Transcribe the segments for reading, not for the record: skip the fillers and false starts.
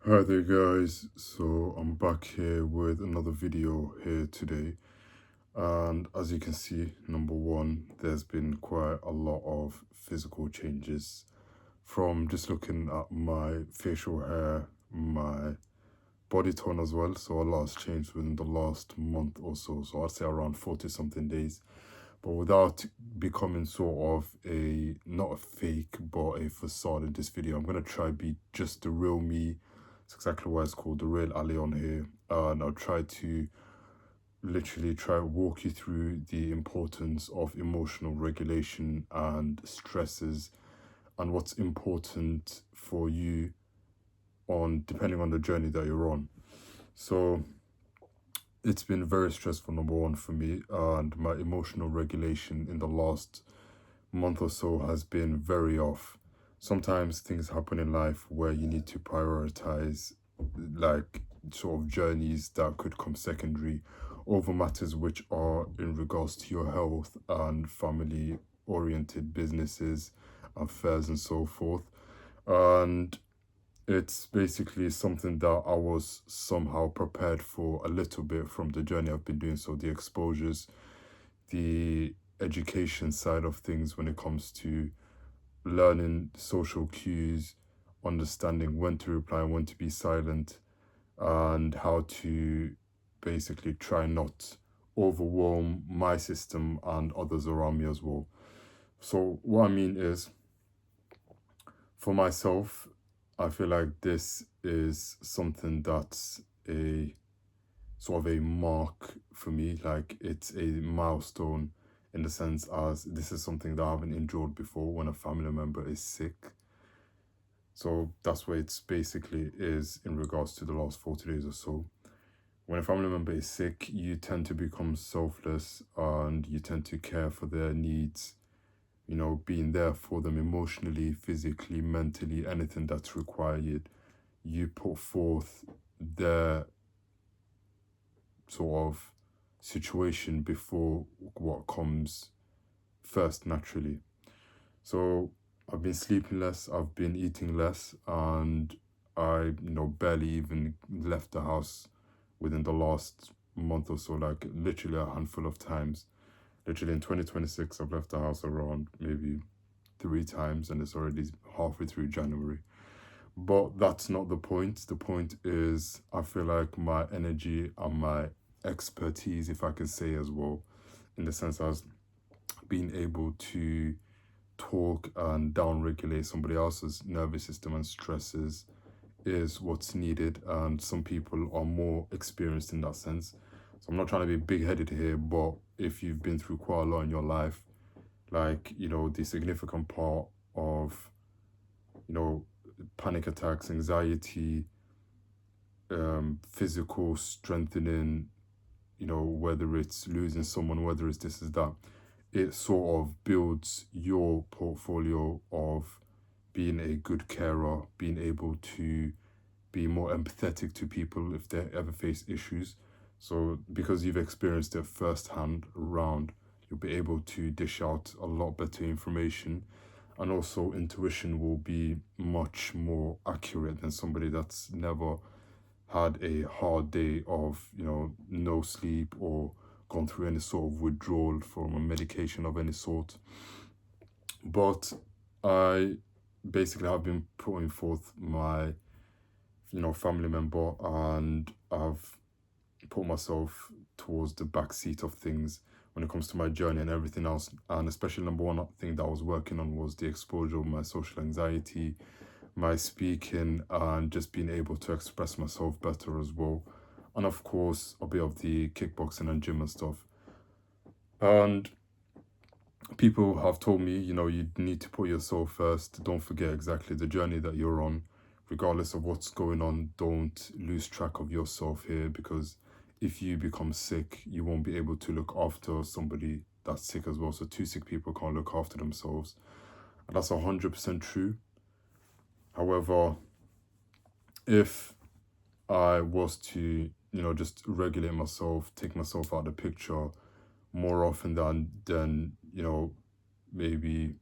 Hi there guys, so I'm back here with another video here today, and as you can see, number one, there's been quite a lot of physical changes from just looking at my facial hair, my body tone as well. So a lot has changed within the last month or so I'd say around 40 something days, but without becoming sort of a not a fake but a facade in this video. I'm going to try be just the real me. It's exactly why it's called the real Ali on here, and I'll try to literally try walk you through the importance of emotional regulation and stresses and what's important for you on depending on the journey that you're on. So it's been very stressful, number one, for me, and my emotional regulation in the last month or so has been very off. Sometimes things happen in life where you need to prioritize like sort of journeys that could come secondary over matters which are in regards to your health and family oriented businesses, affairs and so forth. And it's basically something that I was somehow prepared for a little bit from the journey I've been doing. So the exposures, the education side of things when it comes to learning social cues, understanding when to reply and when to be silent, and how to basically try not overwhelm my system and others around me as well. So what I mean is, for myself, I feel like this is something that's a sort of a mark for me. Like it's a milestone in the sense as this is something that I haven't endured before when a family member is sick. So that's what it's basically is in regards to the last 40 days or so. When a family member is sick, you tend to become selfless and you tend to care for their needs, being there for them emotionally, physically, mentally, anything that's required. You put forth their sort of situation before what comes first naturally. So I've been sleeping less, I've been eating less, and I, barely even left the house within the last month or so, like literally a handful of times. Literally in 2026, I've left the house around maybe 3 times, and it's already halfway through January. But that's not the point. The point is, I feel like my energy and my expertise, if I can say as well, in the sense as being able to talk and down regulate somebody else's nervous system and stresses is what's needed, and some people are more experienced in that sense. So I'm not trying to be big headed here, but if you've been through quite a lot in your life, like the significant part of you know panic attacks, anxiety, physical strengthening, whether it's losing someone, whether it's this is that, it sort of builds your portfolio of being a good carer, being able to be more empathetic to people if they ever face issues. So because you've experienced it firsthand around, you'll be able to dish out a lot better information, and also intuition will be much more accurate than somebody that's never had a hard day of no sleep or gone through any sort of withdrawal from a medication of any sort. But I basically have been putting forth my family member, and I've put myself towards the back seat of things when it comes to my journey and everything else. And especially number one thing that I was working on was the exposure of my social anxiety, my speaking, and just being able to express myself better as well. And of course, a bit of the kickboxing and gym and stuff. And people have told me, you need to put yourself first. Don't forget exactly the journey that you're on. Regardless of what's going on, don't lose track of yourself here, because if you become sick, you won't be able to look after somebody that's sick as well. So two sick people can't look after themselves. And that's 100% true. However, if I was to, just regulate myself, take myself out of the picture more often than maybe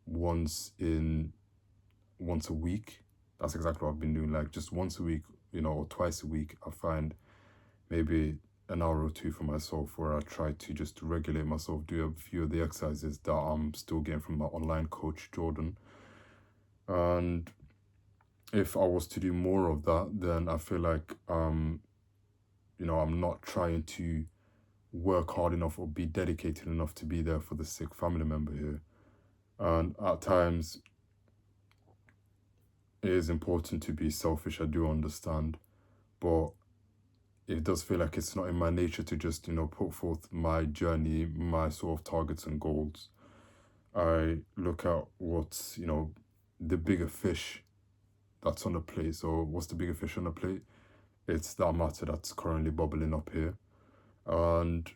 once a week, that's exactly what I've been doing. Like just once a week, or twice a week, I find maybe an hour or two for myself where I try to just regulate myself, do a few of the exercises that I'm still getting from my online coach, Jordan. And if I was to do more of that, then I feel like, I'm not trying to work hard enough or be dedicated enough to be there for the sick family member here. And at times, it is important to be selfish, I do understand, but it does feel like it's not in my nature to just, put forth my journey, my sort of targets and goals. I look at what's, the bigger fish that's on the plate. So what's the bigger fish on the plate? It's that matter that's currently bubbling up here. And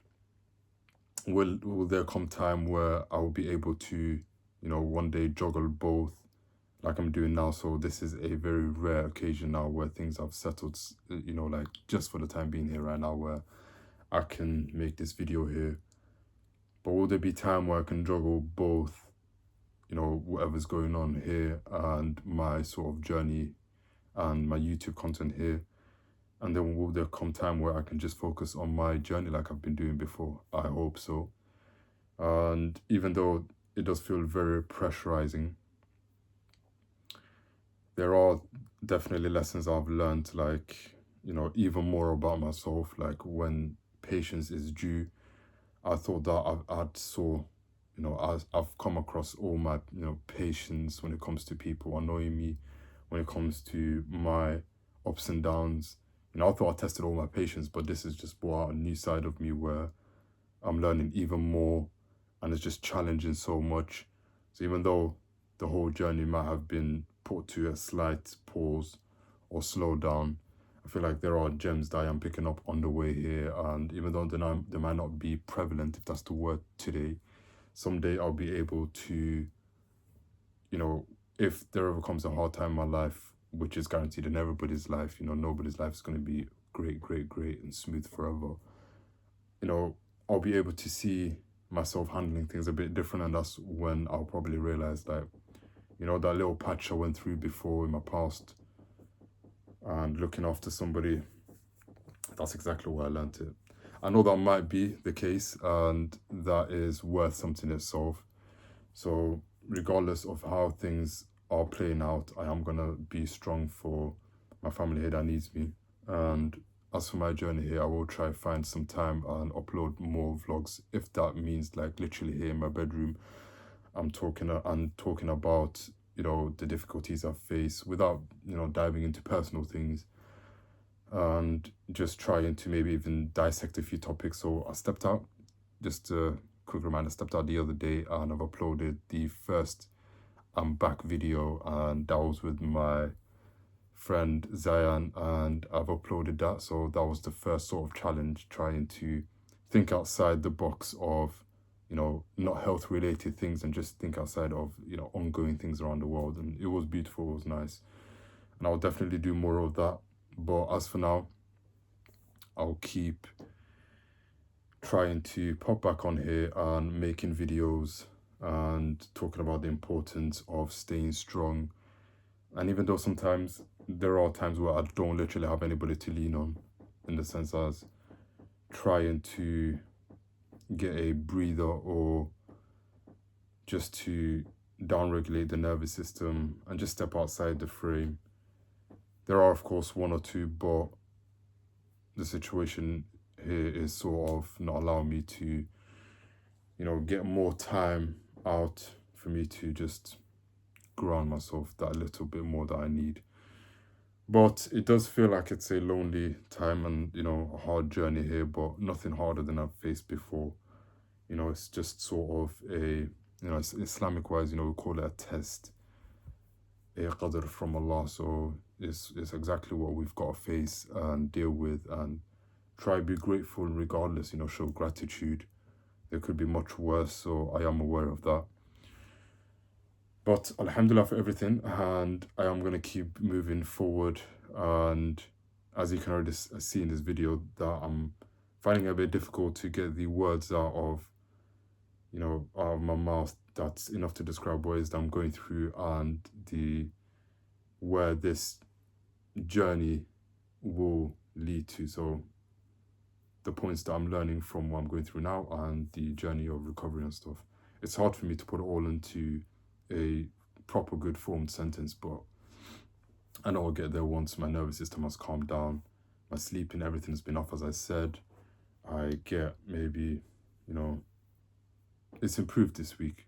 will there come time where I will be able to, one day juggle both like I'm doing now? So this is a very rare occasion now where things have settled, like just for the time being here right now where I can make this video here. But will there be time where I can juggle both, whatever's going on here and my sort of journey and my YouTube content here? And then will there come time where I can just focus on my journey like I've been doing before? I hope so. And even though it does feel very pressurizing, there are definitely lessons I've learned, like, even more about myself. Like when patience is due, I thought that I've come across all my, patience when it comes to people annoying me, when it comes to my ups and downs. I thought I tested all my patience, but this is just brought out a new side of me where I'm learning even more and it's just challenging so much. So even though the whole journey might have been put to a slight pause or slow down, I feel like there are gems that I am picking up on the way here. And even though they might not be prevalent, if that's the word, today, someday I'll be able to, if there ever comes a hard time in my life, which is guaranteed in everybody's life, nobody's life is going to be great, great, great and smooth forever. I'll be able to see myself handling things a bit different, and that's when I'll probably realize that, that little patch I went through before in my past and looking after somebody, that's exactly where I learned it. I know that might be the case, and that is worth something itself. So regardless of how things are playing out, I am gonna be strong for my family here that needs me. And as for my journey here, I will try find some time and upload more vlogs, if that means like literally here in my bedroom I'm talking about, the difficulties I face without, diving into personal things, and just trying to maybe even dissect a few topics. So I stepped out, just a quick reminder, I stepped out the other day and I've uploaded the first I'm back video, and that was with my friend Zayan, and I've uploaded that. So that was the first sort of challenge, trying to think outside the box of, not health related things, and just think outside of, ongoing things around the world. And it was beautiful, it was nice. And I'll definitely do more of that. But as for now, I'll keep trying to pop back on here and making videos and talking about the importance of staying strong. And even though sometimes there are times where I don't literally have anybody to lean on, in the sense as trying to get a breather or just to downregulate the nervous system and just step outside the frame. There are, of course, one or two, but the situation here is sort of not allowing me to, get more time out for me to just ground myself that little bit more that I need. But it does feel like it's a lonely time and, a hard journey here, but nothing harder than I've faced before. It's just sort of a, Islamic wise, we call it a test, a qadr from Allah. So it's exactly what we've got to face and deal with, and try to be grateful regardless, show gratitude. There could be much worse, so I am aware of that. But alhamdulillah for everything, and I am going to keep moving forward. And as you can already see in this video, that I'm finding it a bit difficult to get the words out of my mouth that's enough to describe what it is that I'm going through and the where this journey will lead to. So the points that I'm learning from what I'm going through now and the journey of recovery and stuff. It's hard for me to put it all into a proper good formed sentence, but I know I'll get there once my nervous system has calmed down, my sleeping, everything's been off as I said. I get maybe, it's improved this week.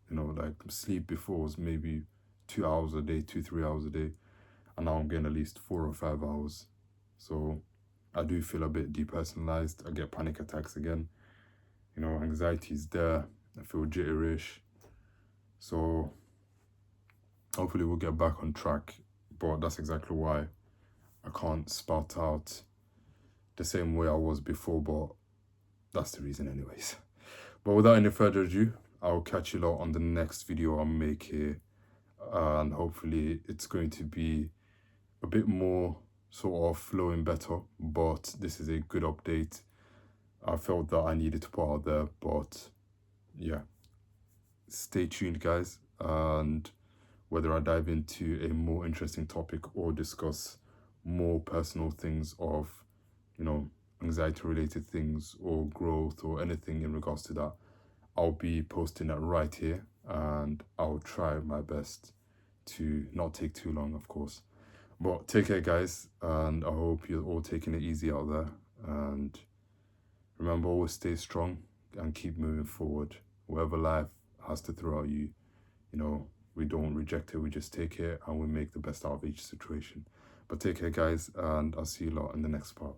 Like sleep before was maybe 2 hours a day, 3 hours a day, and now I'm getting at least 4 or 5 hours. So I do feel a bit depersonalized. I get panic attacks again. Anxiety is there. I feel jitterish. So hopefully we'll get back on track. But that's exactly why I can't spout out the same way I was before, but that's the reason anyways. But without any further ado, I'll catch you lot on the next video I'll make here. And hopefully it's going to be a bit more sort of flowing better, but this is a good update. I felt that I needed to put out there, but yeah, stay tuned guys, and whether I dive into a more interesting topic or discuss more personal things of, anxiety related things or growth or anything in regards to that, I'll be posting that right here, and I'll try my best to not take too long, of course. But take care guys, and I hope you're all taking it easy out there, and remember, always stay strong and keep moving forward. Whatever life has to throw at you, we don't reject it, we just take it and we make the best out of each situation. But take care guys, and I'll see you lot in the next part.